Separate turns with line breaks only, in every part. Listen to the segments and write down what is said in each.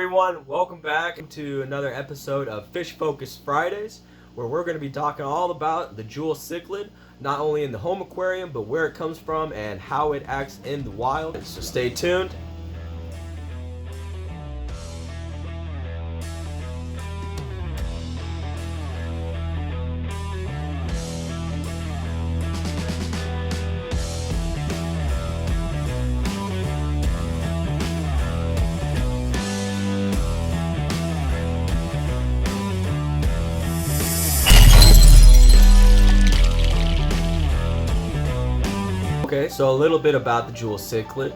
everyone, welcome back to another episode of Fish Focus Fridays, where we're going to be talking all about the jewel cichlid, not only in the home aquarium, but where it comes from and how it acts in the wild. So stay tuned. Okay, so a little bit about the jewel cichlid.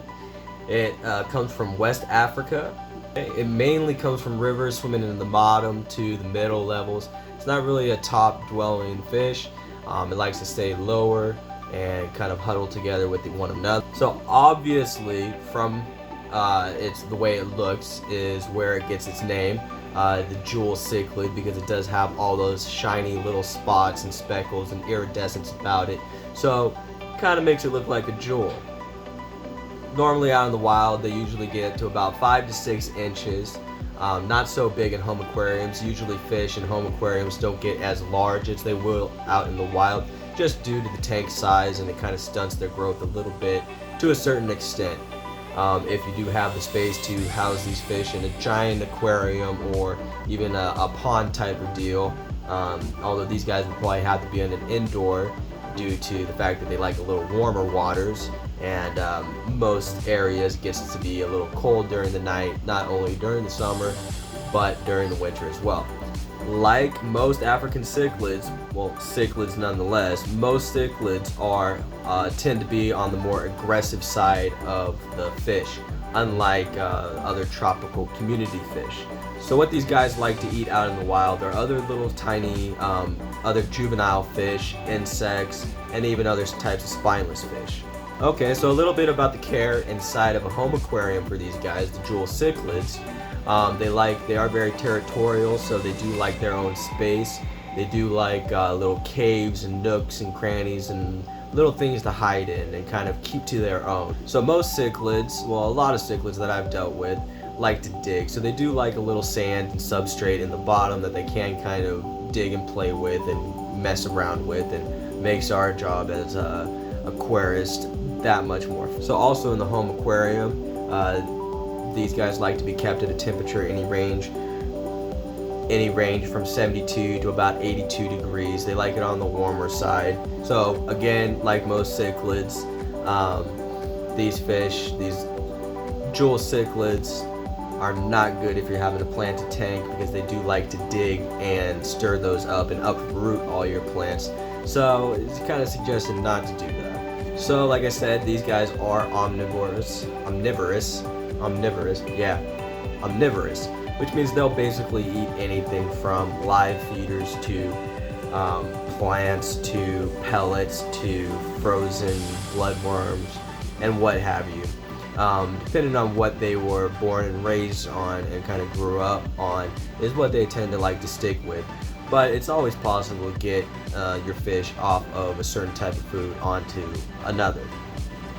It comes from West Africa. It mainly comes from rivers swimming in the bottom to the middle levels. It's not really a top dwelling fish. It likes to stay lower and kind of huddle together with one another. So obviously from it's the way it looks is where it gets its name, the jewel cichlid, because it does have all those shiny little spots and speckles and iridescence about it. So kind of makes it look like a jewel. Normally out in the wild they usually get to about 5 to 6 inches. Not so big in home aquariums. Usually fish in home aquariums don't get as large as they will out in the wild, just due to the tank size, and it kind of stunts their growth a little bit to a certain extent. If you do have the space to house these fish in a giant aquarium or even a pond type of deal, although these guys would probably have to be in an indoor due to the fact that they like a little warmer waters, and most areas gets to be a little cold during the night, not only during the summer but during the winter as well. Like most African cichlids, well, cichlids nonetheless, most cichlids are tend to be on the more aggressive side of the fish, unlike other tropical community fish. So what these guys like to eat out in the wild are other little tiny other juvenile fish, insects, and even other types of spineless fish. Okay, so a little bit about the care inside of a home aquarium for these guys, the jewel cichlids. They are very territorial, so they do like their own space. They do like little caves and nooks and crannies and little things to hide in and kind of keep to their own. So most cichlids, well, a lot of cichlids that I've dealt with, like to dig. So they do like a little sand and substrate in the bottom that they can kind of dig and play with and mess around with, and makes our job as aquarists that much more. So also in the home aquarium, these guys like to be kept at a temperature any range from 72 to about 82 degrees. They like it on the warmer side. So again, like most cichlids, these fish, these jewel cichlids, are not good if you're having to plant a tank, because they do like to dig and stir those up and uproot all your plants. So it's kind of suggested not to do that. So like I said, these guys are omnivorous, which means they'll basically eat anything from live feeders to plants to pellets to frozen bloodworms and what have you. Depending on what they were born and raised on and kind of grew up on is what they tend to like to stick with. But it's always possible to get your fish off of a certain type of food onto another.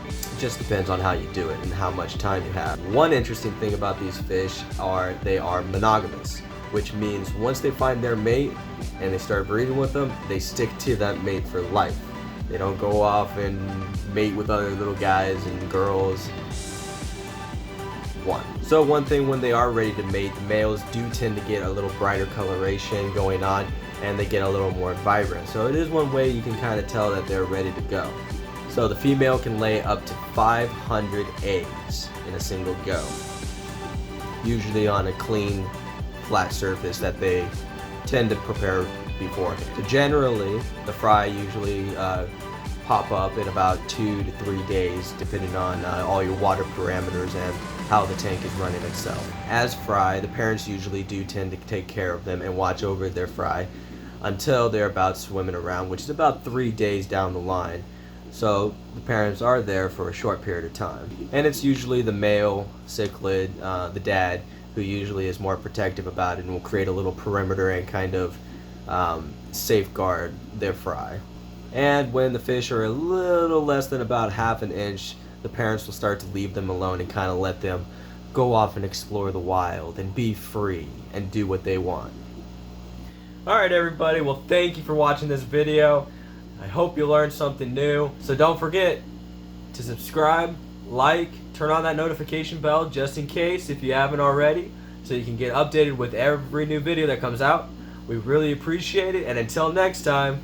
It just depends on how you do it and how much time you have. One interesting thing about these fish are they are monogamous, which means once they find their mate and they start breeding with them, they stick to that mate for life. They don't go off and mate with other little guys and girls. So one thing, when they are ready to mate, the males do tend to get a little brighter coloration going on, and they get a little more vibrant. So it is one way you can kind of tell that they're ready to go. So the female can lay up to 500 eggs in a single go, usually on a clean, flat surface that they tend to prepare beforehand. So generally, the fry usually pop up in about 2 to 3 days, depending on all your water parameters and how the tank is running itself. As fry, the parents usually do tend to take care of them and watch over their fry until they're about swimming around, which is about 3 days down the line. So the parents are there for a short period of time. And it's usually the male cichlid, the dad, who usually is more protective about it and will create a little perimeter and kind of safeguard their fry. And when the fish are a little less than about half an inch, the parents will start to leave them alone and kind of let them go off and explore the wild and be free and do what they want. Alright everybody, well thank you for watching this video. I hope you learned something new. So don't forget to subscribe, like, turn on that notification bell just in case if you haven't already, so you can get updated with every new video that comes out. We really appreciate it, and until next time,